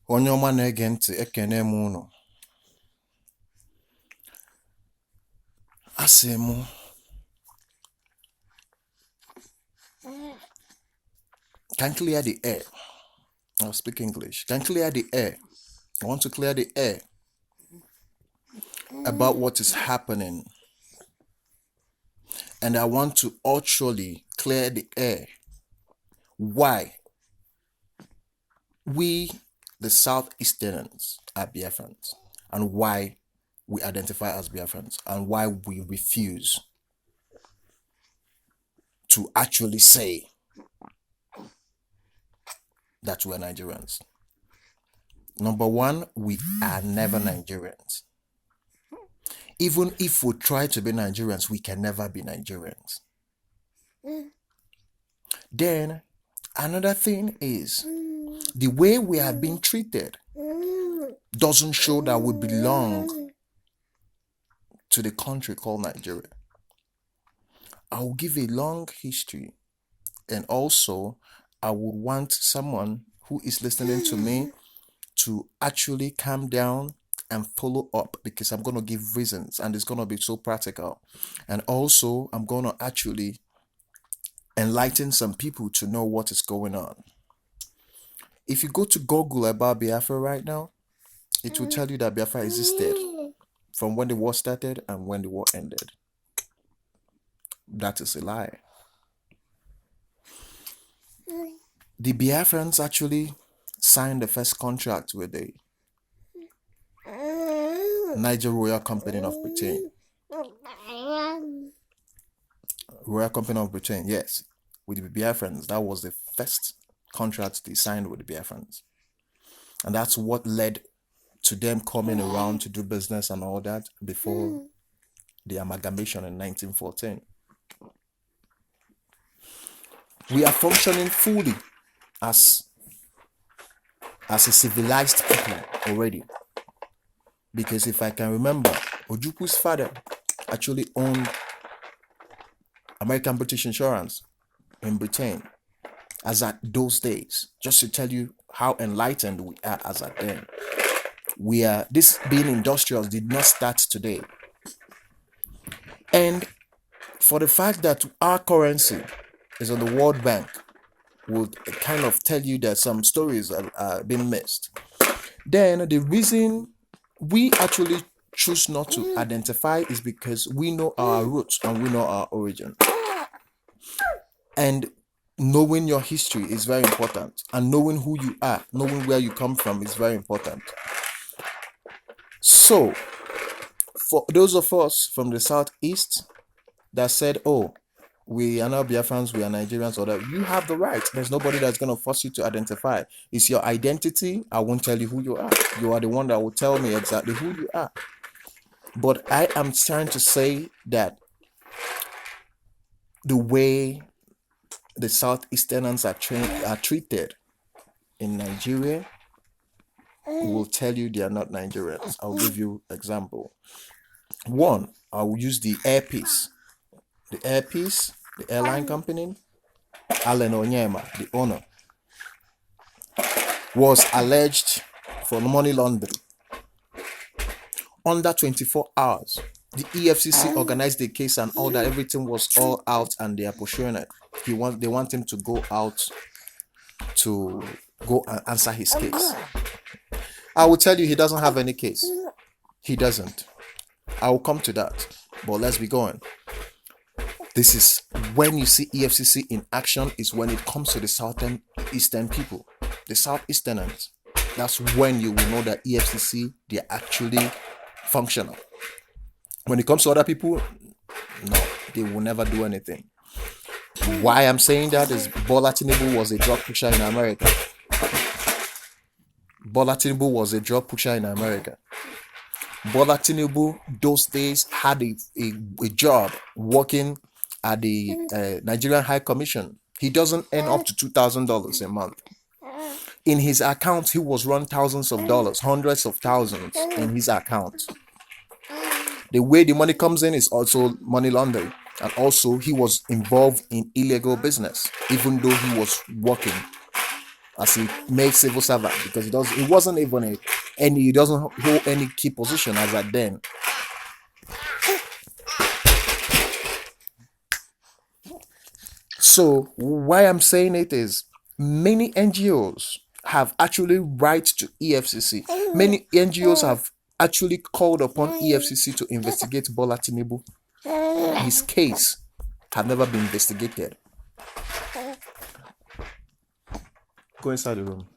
Onye ọma na-ege ntị, ekene m unu. Asị m, can clear the air. I'll speak English. Can clear the air. I want to clear the air about what is happening. And I want to actually clear the air. Why? We, the Southeasterners, are Biafrans. And why we identify as Biafrans. And why we refuse to actually say that we're Nigerians. Number one, we are never Nigerians. Even if we try to be Nigerians, we can never be Nigerians. Then, another thing is, the way we are being treated doesn't show that we belong to the country called Nigeria. I will give a long history, and also I would want someone who is listening to me to actually calm down and follow up, because I'm going to give reasons and it's going to be so practical. And also I'm going to actually enlighten some people to know what is going on. If you go to Google about Biafra right now, it will tell you that Biafra existed from when the war started and when the war ended. That is a lie. The Biafrans actually signed the first contract with the Niger Royal Company of Britain. Royal Company of Britain, yes. With the Biafrans, that was the first contract they signed with the Biafrans. And that's what led to them coming around to do business and all that before the amalgamation in 1914. We are functioning fully as a civilized people already. Because if I can remember, Ojukwu's father actually owned American British Insurance in Britain as at those days. Just to tell you how enlightened we are as at then. This being industrials did not start today. And for the fact that our currency is on the World Bank would kind of tell you that some stories are being missed. Then the reason we actually choose not to identify is because we know our roots and we know our origin. And knowing your history is very important. And knowing who you are, knowing where you come from is very important. So, for those of us from the Southeast that said, oh, we are not Biafrans, we are Nigerians, or that, you have the right. There's nobody that's going to force you to identify. It's your identity. I won't tell you who you are. You are the one that will tell me exactly who you are. But I am trying to say that the way the Southeasterners are treated in Nigeria will tell you they are not Nigerians. I'll give you example. One, I will use the Airpeace. The Airpeace, the airline company, Allen Onyema, the owner, was alleged for money laundering. Under 24 hours, the EFCC organized the case and all that. Everything was all out and they are pursuing it. They want him to go out to go and answer his case. I will tell you, he doesn't have any case. He doesn't. I will come to that. But let's be going. This is when you see EFCC in action, is when it comes to the Southern Eastern people, the Southeasterners. That's when you will know that EFCC, they're actually functional. When it comes to other people, no, they will never do anything. Why I'm saying that is Bola Tinubu was a drug pusher in America. Bola Tinubu was a drug pusher in America. Bola Tinubu, those days, had a job working at the Nigerian High Commission. He doesn't earn up to $2,000 a month. In his account, he was run thousands of dollars, hundreds of thousands in his account. The way the money comes in is also money laundering. And also, he was involved in illegal business, even though he was working as he made civil servant, because he wasn't even he doesn't hold any key position as at then. So why I'm saying it is many NGOs have actually write to EFCC. Many NGOs have actually called upon EFCC to investigate Bola Tinubu. His case had never been investigated. Go inside the room.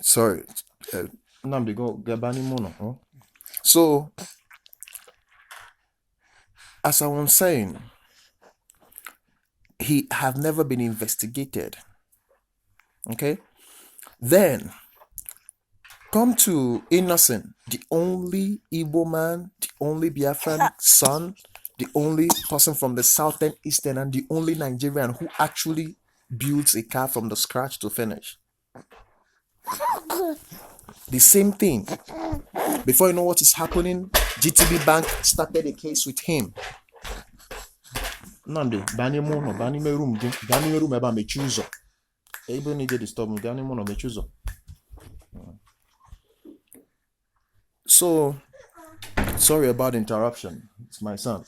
Sorry. Namdi, go get Bani Mono. Huh? So, as I was saying, he have never been investigated. Okay? Then, come to Innocent, the only Igbo man, the only Biafran son, the only person from the southern eastern, and the only Nigerian who actually builds a car from the scratch to finish. The same thing. Before you know what is happening, GTB Bank started a case with him. Nande, bani mono, bani me room, bani me room eba me chuzo. Able need to disturb me, bani mono me chuzo. So, sorry about the interruption. It's my son.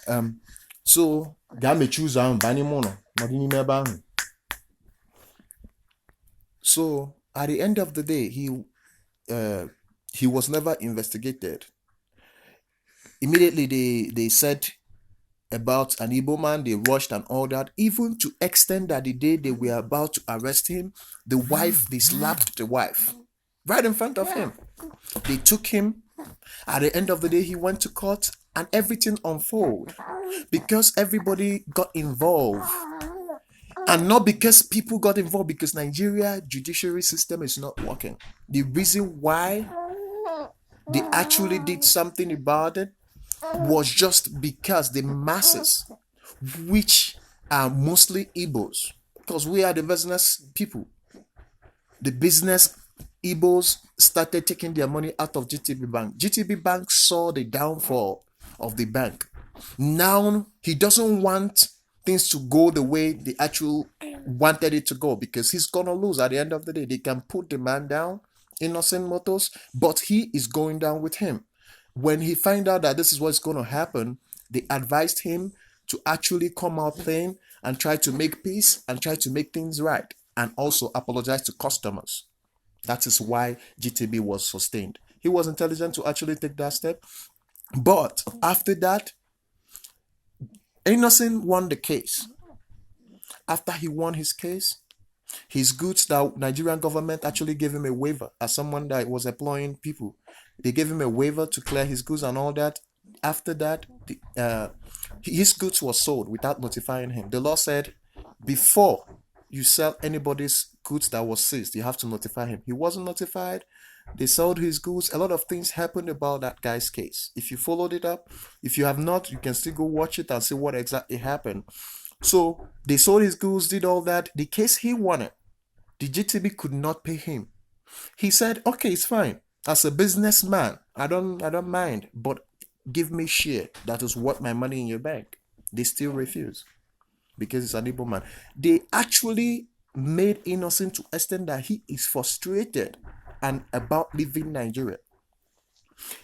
So ga me chuzo bani mono, madini me bani. So at the end of the day, he was never investigated. Immediately they said about an Igbo man, they rushed and all that, even to extend that the day they were about to arrest him, they slapped the wife right in front of him. They took him. At the end of the day, he went to court and everything unfolded because everybody got involved. And not because people got involved, because Nigeria judiciary system is not working. The reason why they actually did something about it was just because the masses, which are mostly Igbos, because we are the business people, the business Igbos started taking their money out of GTB Bank. GTB Bank saw the downfall of the bank. Now he doesn't want things to go the way they actually wanted it to go, because he's gonna lose at the end of the day. They can put the man down, Innocent Motors, but he is going down with him. When he found out that this is what's going to happen, they advised him to actually come out plain and try to make peace and try to make things right, and also apologize to customers. That is why GTB was sustained. He was intelligent to actually take that step. But after that, Innocent won the case. After he won his case, his goods, that Nigerian government actually gave him a waiver as someone that was employing people. They gave him a waiver to clear his goods and all that. After that, his goods were sold without notifying him. The law said, before you sell anybody's goods that was seized, you have to notify him. He wasn't notified. They sold his goods. A lot of things happened about that guy's case. If you followed it up, if you have not, you can still go watch it and see what exactly happened. So they sold his goods, did all that. The case he wanted, the GTB could not pay him. He said, okay, it's fine. As a businessman, I don't mind, but give me share that is worth my money in your bank. They still refuse because it's an Igbo man. They actually made Innocent to extend that he is frustrated and about leaving Nigeria.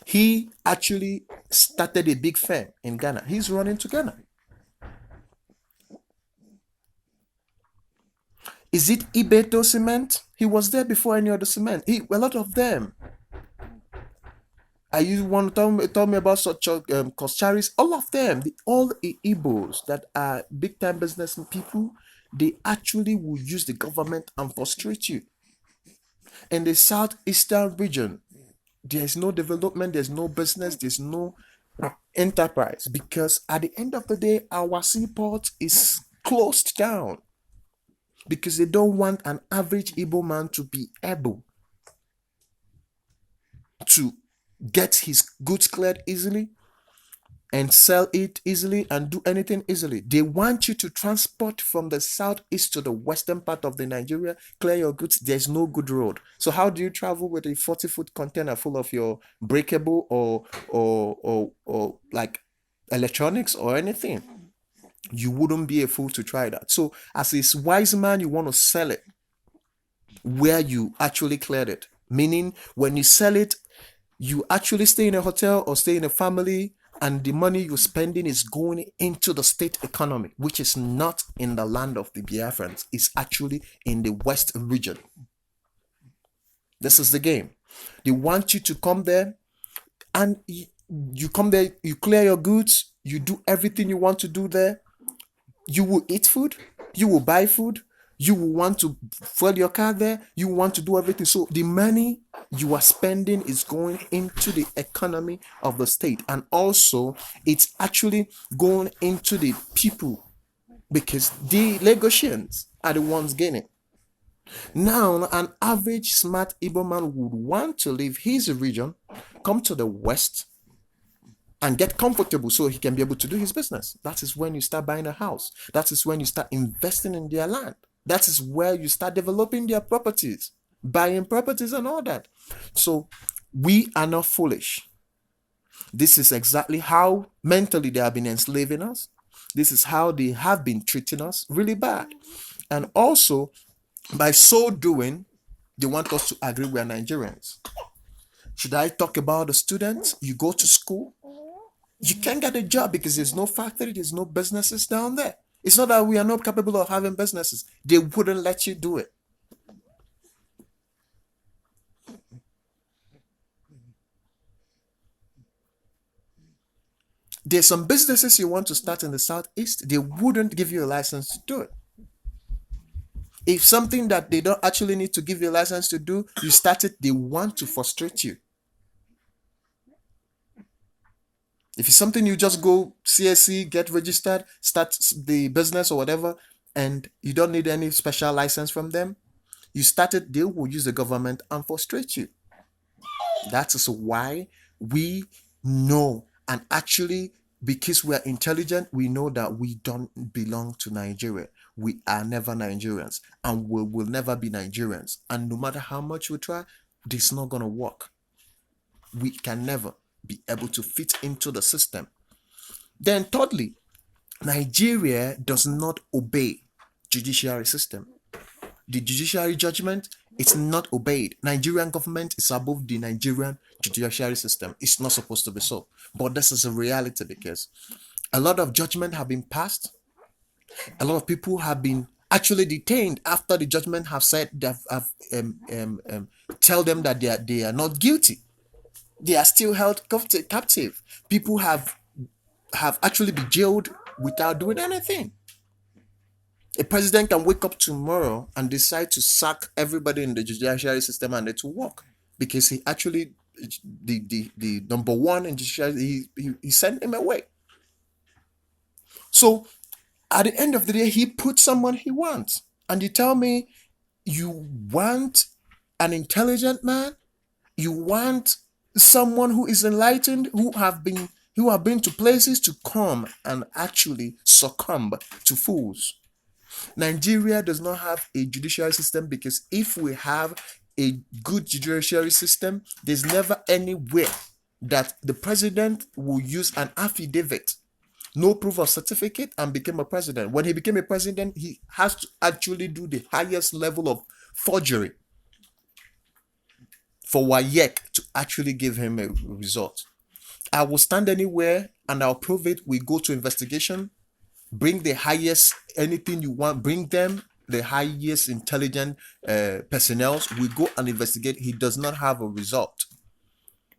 He actually started a big firm in Ghana. He's running to Ghana. Is it Ibeto Cement? He was there before any other cement. A lot of them. Are you want to tell me about such Koscharis? All of them, all Igbos that are big time business people, they actually will use the government and frustrate you. In the southeastern region, there is no development, there's no business, there's no enterprise, because at the end of the day, our seaport is closed down because they don't want an average Igbo man to be able to get his goods cleared easily and sell it easily and do anything easily. They want you to transport from the southeast to the western part of the Nigeria, clear your goods. There's no good road. So how do you travel with a 40-foot container full of your breakable or like electronics or anything? You wouldn't be a fool to try that. So, as a wise man, you want to sell it where you actually cleared it. Meaning, when you sell it, you actually stay in a hotel or stay in a family, and the money you're spending is going into the state economy, which is not in the land of the Biafrans. It's actually in the West region. This is the game. They want you to come there, and you come there, you clear your goods, you do everything you want to do there. You will eat food, you will buy food, you will want to fuel your car there, you want to do everything. So the money you are spending is going into the economy of the state, and also it's actually going into the people, because the Lagosians are the ones gaining. Now, an average smart Igbo man would want to leave his region, come to the West, and get comfortable so he can be able to do his business. That is when you start buying a house. That is when you start investing in their land. That is where you start developing their properties, buying properties and all that. So we are not foolish. This is exactly how mentally they have been enslaving us. This is how they have been treating us really bad. And also, by so doing, they want us to agree we are Nigerians. Should I talk about the students? You go to school, you can't get a job because there's no factory, there's no businesses down there. It's not that we are not capable of having businesses. They wouldn't let you do it. There's some businesses you want to start in the Southeast, they wouldn't give you a license to do it. If something that they don't actually need to give you a license to do, you start it, they want to frustrate you. If it's something you just go CSC, get registered, start the business or whatever, and you don't need any special license from them, you start it, they will use the government and frustrate you. That is why we know, and actually, because we are intelligent, we know that we don't belong to Nigeria. We are never Nigerians, and we will never be Nigerians. And no matter how much we try, this is not going to work. We can never be able to fit into the system. Then thirdly, Nigeria does not obey judiciary system. The judiciary judgment is not obeyed. Nigerian government is above the Nigerian judiciary system. It's not supposed to be so. But this is a reality because a lot of judgment have been passed. A lot of people have been actually detained after the judgment have said tell them that they are not guilty. They are still held captive. People have actually been jailed without doing anything. A president can wake up tomorrow and decide to sack everybody in the judiciary system and it will work because he actually the number one in judiciary, he sent him away. So at the end of the day, he put someone he wants. And you tell me you want an intelligent man, you want someone who is enlightened, who have been to places to come and actually succumb to fools. Nigeria does not have a judiciary system because if we have a good judiciary system, there's never anywhere that the president will use an affidavit, no proof of certificate, and became a president. When he became a president, he has to actually do the highest level of forgery for WAEC to actually give him a result. I will stand anywhere and I'll prove it. We go to investigation, bring the highest, anything you want, bring them the highest intelligent personnel. We go and investigate. He does not have a result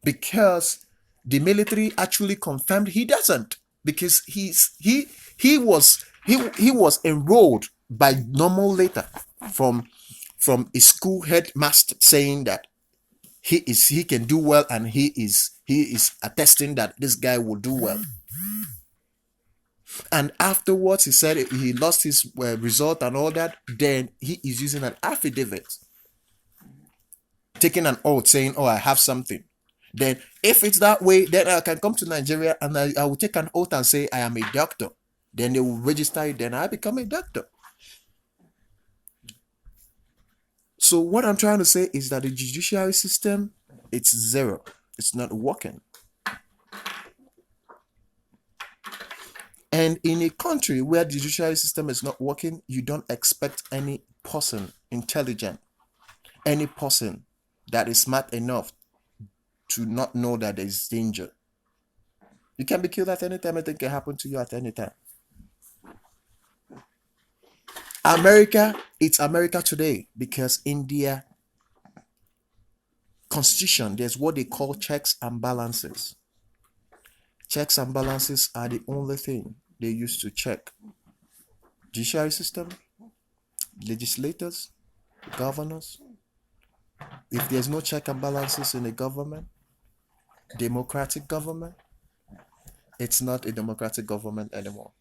because the military actually confirmed he doesn't, because he was enrolled by normal letter from a school headmaster saying that he can do well, and he is attesting that this guy will do well. And afterwards, he said he lost his result and all that. Then he is using an affidavit, taking an oath, saying, "Oh, I have something." Then, if it's that way, then I can come to Nigeria and I will take an oath and say I am a doctor. Then they will register it. Then I become a doctor. So what I'm trying to say is that the judiciary system, it's zero. It's not working. And And in a country where the judiciary system is not working, you don't expect any person intelligent, any person that is smart enough to not know that there is danger. You can be killed at any time. Anything can happen to you at any time. America, it's America today because in their constitution, there's what they call checks and balances. Checks and balances are the only thing they use to check judiciary system, legislators, governors. If there's no check and balances in the government, democratic government, it's not a democratic government anymore.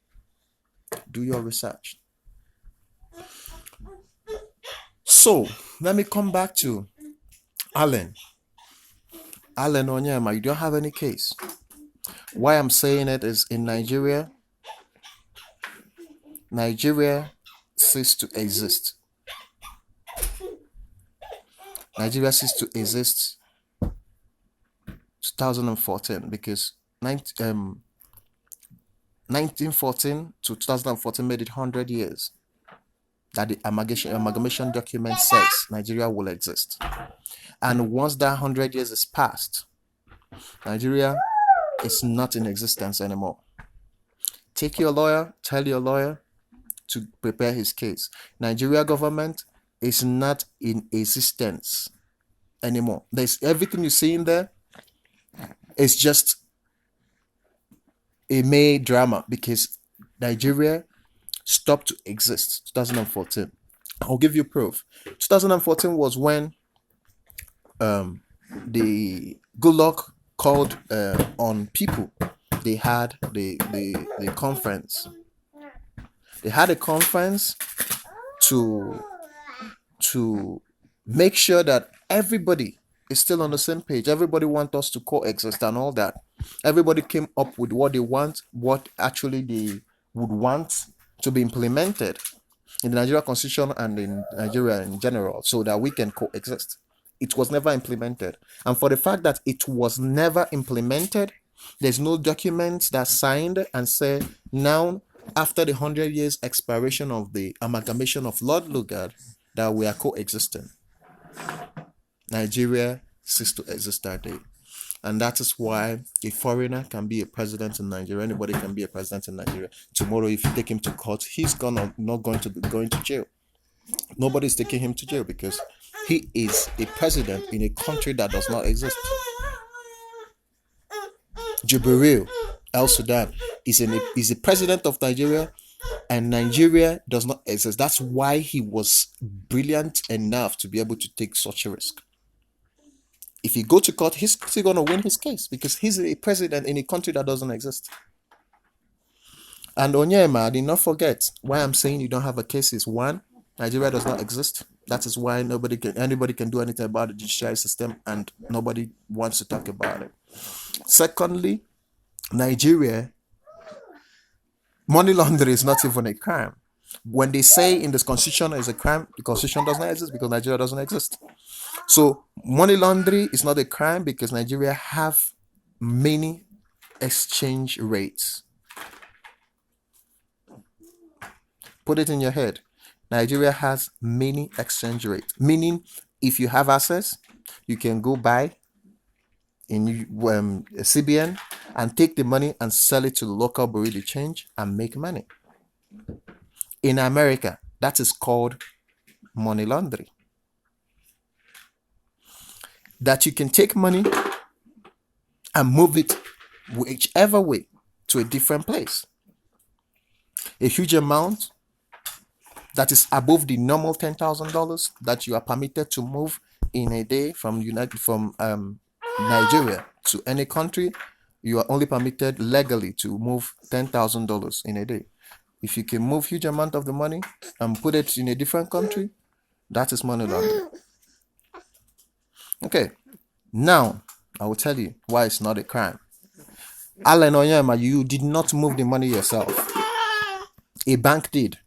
Do your research. So let me come back to Allen Onyema. You don't have any case. Why I'm saying it is in Nigeria ceased to exist. Nigeria ceased to exist 2014 because 1914 to 2014 made it 100 years that the amalgamation document says Nigeria will exist. And once that 100 years is passed, Nigeria is not in existence anymore. Take your lawyer, tell your lawyer to prepare his case. Nigeria government is not in existence anymore. There's everything you see in there is just a made drama because Nigeria stopped to exist 2014. I'll give you proof. 2014 was when the Goodluck called on people. They had the conference. They had a conference to make sure that everybody is still on the same page. Everybody wants us to coexist and all that. Everybody came up with what they want, what actually they would want to be implemented in the Nigeria Constitution and in Nigeria in general so that we can coexist. It was never implemented. And for the fact that it was never implemented, there's no documents that signed and say now after the 100 years expiration of the amalgamation of Lord Lugard that we are coexisting. Nigeria ceased to exist that day. And that is why a foreigner can be a president in Nigeria. Anybody can be a president in Nigeria. Tomorrow, if you take him to court, he's not going to be going to jail. Nobody's taking him to jail because he is a president in a country that does not exist. Jubril El Sudan is a president of Nigeria, and Nigeria does not exist. That's why he was brilliant enough to be able to take such a risk. If he go to court, he's still going to win his case because he's a president in a country that doesn't exist. And Onyema, did not forget why I'm saying you don't have a case is one, Nigeria does not exist. That is why anybody can do anything about the judiciary system and nobody wants to talk about it. Secondly, Nigeria, money laundering is not even a crime. When they say in this constitution is a crime, the constitution does not exist because Nigeria doesn't exist. So money laundering is not a crime because Nigeria have many exchange rates. Put it in your head. Nigeria has many exchange rates, meaning if you have access, you can go buy in a CBN and take the money and sell it to the local bureau de change and make money. In America, that is called money laundering. That you can take money and move it whichever way to a different place. A huge amount that is above the normal $10,000 that you are permitted to move in a day from Nigeria to any country. You are only permitted legally to move $10,000 in a day. If you can move huge amount of the money and put it in a different country, that is money laundering. Okay, now I will tell you why it's not a crime. Allen Onyema, you did not move the money yourself. A bank did.